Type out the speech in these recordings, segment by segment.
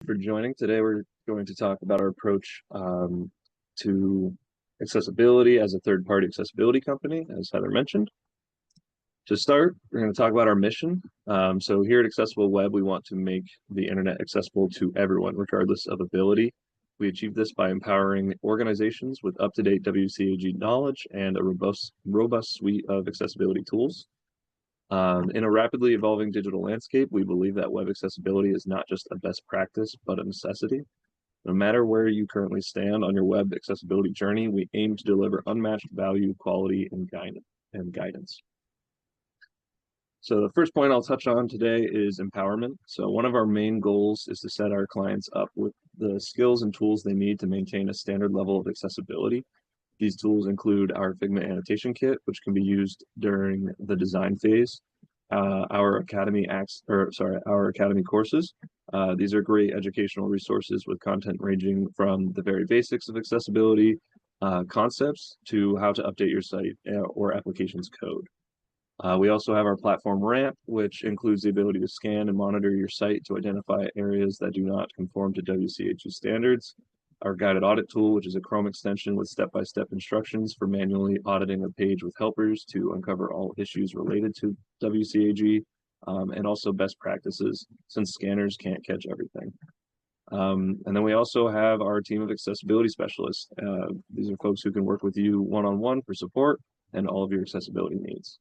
for joining. Today, we're going to talk about our approach to accessibility as a third-party accessibility company, as Heather mentioned. To start, we're going to talk about our mission. So here at Accessible Web, we want to make the internet accessible to everyone, regardless of ability. We achieve this by empowering organizations with up-to-date WCAG knowledge and a robust suite of accessibility tools. In a rapidly evolving digital landscape, we believe that web accessibility is not just a best practice, but a necessity. No matter where you currently stand on your web accessibility journey, we aim to deliver unmatched value, quality, and guidance. So the first point I'll touch on today is empowerment. So one of our main goals is to set our clients up with the skills and tools they need to maintain a standard level of accessibility. These tools include our Figma annotation kit, which can be used during the design phase. Our academy courses. These are great educational resources with content ranging from the very basics of accessibility concepts to how to update your site or application's code. We also have our platform ramp, which includes the ability to scan and monitor your site to identify areas that do not conform to WCAG standards. Our guided audit tool, which is a Chrome extension with step-by-step instructions for manually auditing a page with helpers to uncover all issues related to WCAG, and also best practices, since scanners can't catch everything. And then we also have our team of accessibility specialists. These are folks who can work with you one-on-one for support and all of your accessibility needs.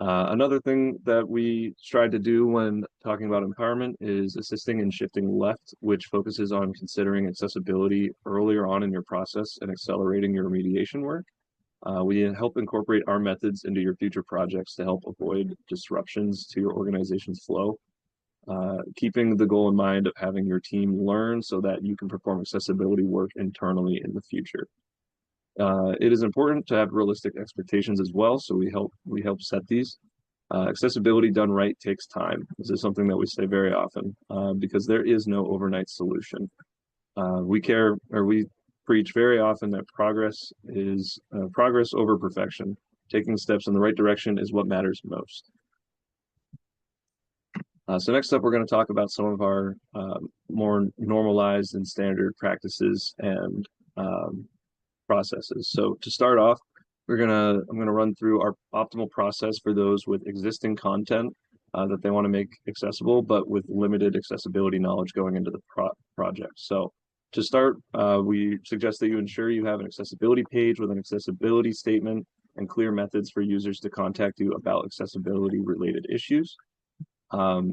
Another thing that we strive to do when talking about empowerment is assisting in shifting left, which focuses on considering accessibility earlier on in your process and accelerating your remediation work. We help incorporate our methods into your future projects to help avoid disruptions to your organization's flow, keeping the goal in mind of having your team learn so that you can perform accessibility work internally in the future. It is important to have realistic expectations as well, so we help set these. Accessibility done right takes time. This is something that we say very often because there is no overnight solution. We preach very often that progress is progress over perfection. Taking steps in the right direction is what matters most. So next up, we're going to talk about some of our more normalized and standard practices and processes. So to start off, I'm gonna run through our optimal process for those with existing content that they want to make accessible, but with limited accessibility knowledge going into the project. So to start, we suggest that you ensure you have an accessibility page with an accessibility statement and clear methods for users to contact you about accessibility related issues.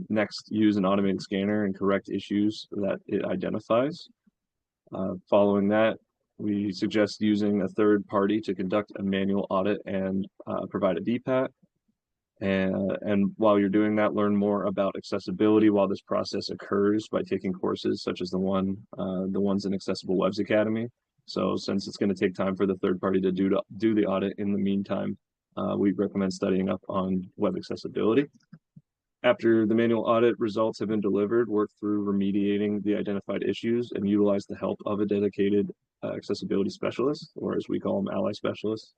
Next, use an automated scanner and correct issues that it identifies. Following that, we suggest using a third party to conduct a manual audit and provide a DPAT. And while you're doing that, learn more about accessibility while this process occurs by taking courses such as the ones in Accessible Webs Academy. So since it's going to take time for the third party to do the audit in the meantime, we recommend studying up on web accessibility. After the manual audit results have been delivered, work through remediating the identified issues and utilize the help of a dedicated accessibility specialist, or as we call them, ally specialists.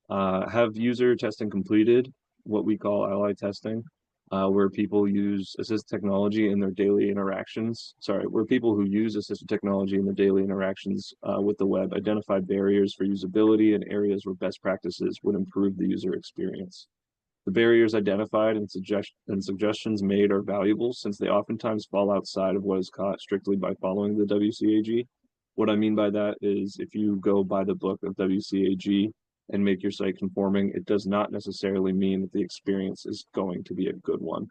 Have user testing completed, what we call ally testing, where people use assistive technology in their daily interactions. Where people who use assistive technology in their daily interactions with the web identify barriers for usability and areas where best practices would improve the user experience. The barriers identified and suggestions made are valuable since they oftentimes fall outside of what is caught strictly by following the WCAG. What I mean by that is if you go by the book of WCAG and make your site conforming, it does not necessarily mean that the experience is going to be a good one.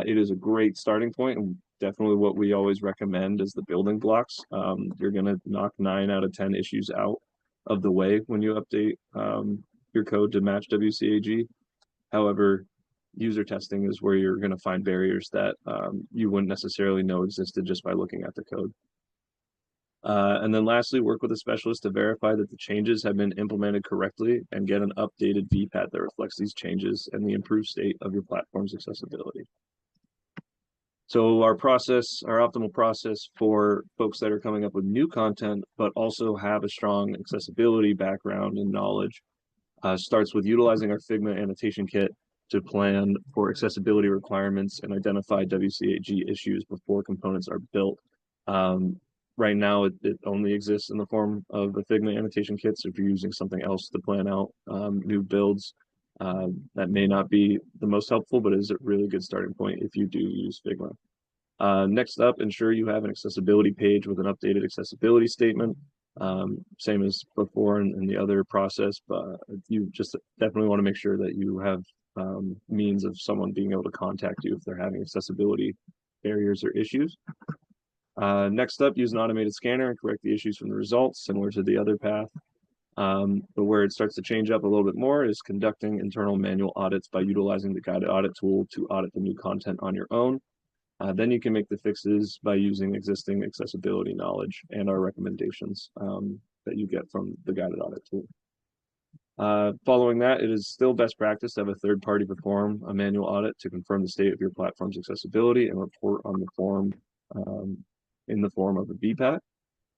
It is a great starting point and definitely what we always recommend as the building blocks. You're going to knock 9 out of 10 issues out of the way when you update your code to match WCAG. However, user testing is where you're going to find barriers that you wouldn't necessarily know existed just by looking at the code. And then lastly, work with a specialist to verify that the changes have been implemented correctly and get an updated DPAT that reflects these changes and the improved state of your platform's accessibility. So our optimal process for folks that are coming up with new content, but also have a strong accessibility background and knowledge, starts with utilizing our Figma annotation kit to plan for accessibility requirements and identify WCAG issues before components are built. Right now, it only exists in the form of the Figma annotation kits. If you're using something else to plan out new builds, that may not be the most helpful, but is a really good starting point if you do use Figma. Next up, ensure you have an accessibility page with an updated accessibility statement. Same as before in the other process, but you just definitely want to make sure that you have means of someone being able to contact you if they're having accessibility barriers or issues. Next up, use an automated scanner and correct the issues from the results, similar to the other path. But where it starts to change up a little bit more is conducting internal manual audits by utilizing the guided audit tool to audit the new content on your own. Then you can make the fixes by using existing accessibility knowledge and our recommendations that you get from the guided audit tool. Following that, it is still best practice to have a third party perform a manual audit to confirm the state of your platform's accessibility and report on the form in the form of a BPAT.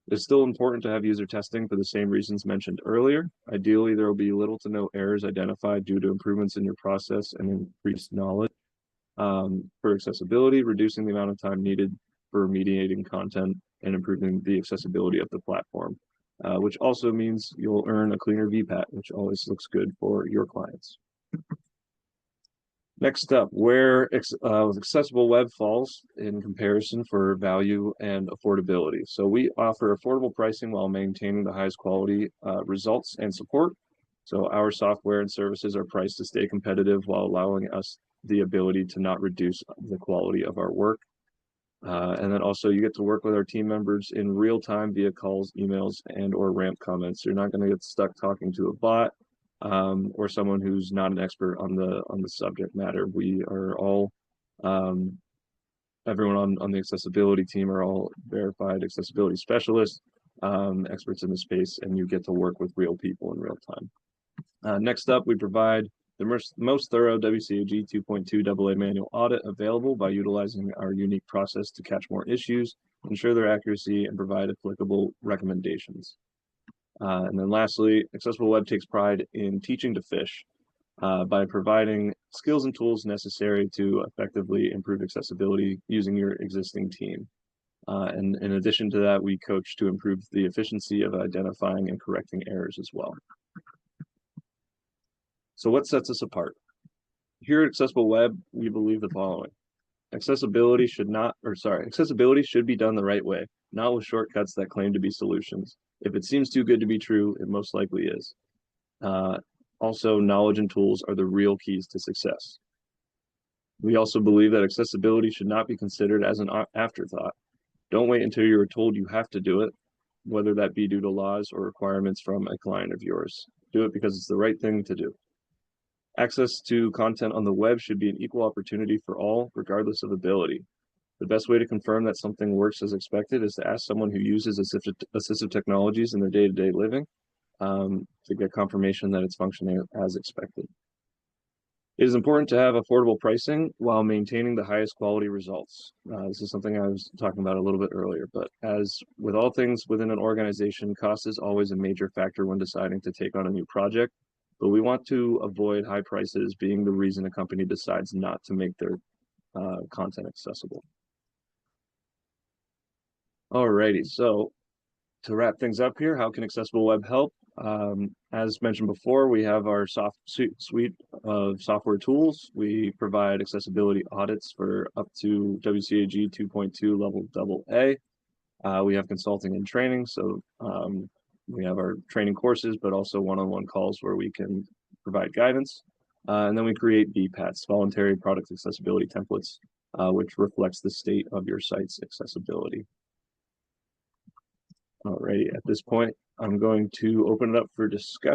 It's still important to have user testing for the same reasons mentioned earlier. Ideally, there will be little to no errors identified due to improvements in your process and increased knowledge. For accessibility, reducing the amount of time needed for remediating content and improving the accessibility of the platform, which also means you'll earn a cleaner VPAT, which always looks good for your clients. Next up, where accessible web falls in comparison for value and affordability. So we offer affordable pricing while maintaining the highest quality results and support. So our software and services are priced to stay competitive while allowing us the ability to not reduce the quality of our work. And then also you get to work with our team members in real time via calls, emails, and or ramp comments. You're not going to get stuck talking to a bot or someone who's not an expert on the subject matter. We are all everyone on the accessibility team are all verified accessibility specialists, experts in the space, and you get to work with real people in real time. Next up, we provide the most thorough WCAG 2.2 AA manual audit available by utilizing our unique process to catch more issues, ensure their accuracy, and provide applicable recommendations. And then lastly, Accessible Web takes pride in teaching to fish by providing skills and tools necessary to effectively improve accessibility using your existing team. And in addition to that, we coach to improve the efficiency of identifying and correcting errors as well. So what sets us apart? Here at Accessible Web, we believe the following. Accessibility should be done the right way, not with shortcuts that claim to be solutions. If it seems too good to be true, it most likely is. Also, knowledge and tools are the real keys to success. We also believe that accessibility should not be considered as an afterthought. Don't wait until you are told you have to do it, whether that be due to laws or requirements from a client of yours. Do it because it's the right thing to do. Access to content on the web should be an equal opportunity for all, regardless of ability. The best way to confirm that something works as expected is to ask someone who uses assistive technologies in their day-to-day living to get confirmation that it's functioning as expected. It is important to have affordable pricing while maintaining the highest quality results. This is something I was talking about a little bit earlier, but as with all things within an organization, cost is always a major factor when deciding to take on a new project. But we want to avoid high prices being the reason a company decides not to make their content accessible. Alrighty, so to wrap things up here, how can Accessible Web help? As mentioned before, we have our suite of software tools. We provide accessibility audits for up to WCAG 2.2 level AA. We have consulting and training, so we have our training courses, but also one-on-one calls where we can provide guidance. And then we create VPATs, voluntary product accessibility templates, which reflects the state of your site's accessibility. Alrighty, at this point, I'm going to open it up for discussion.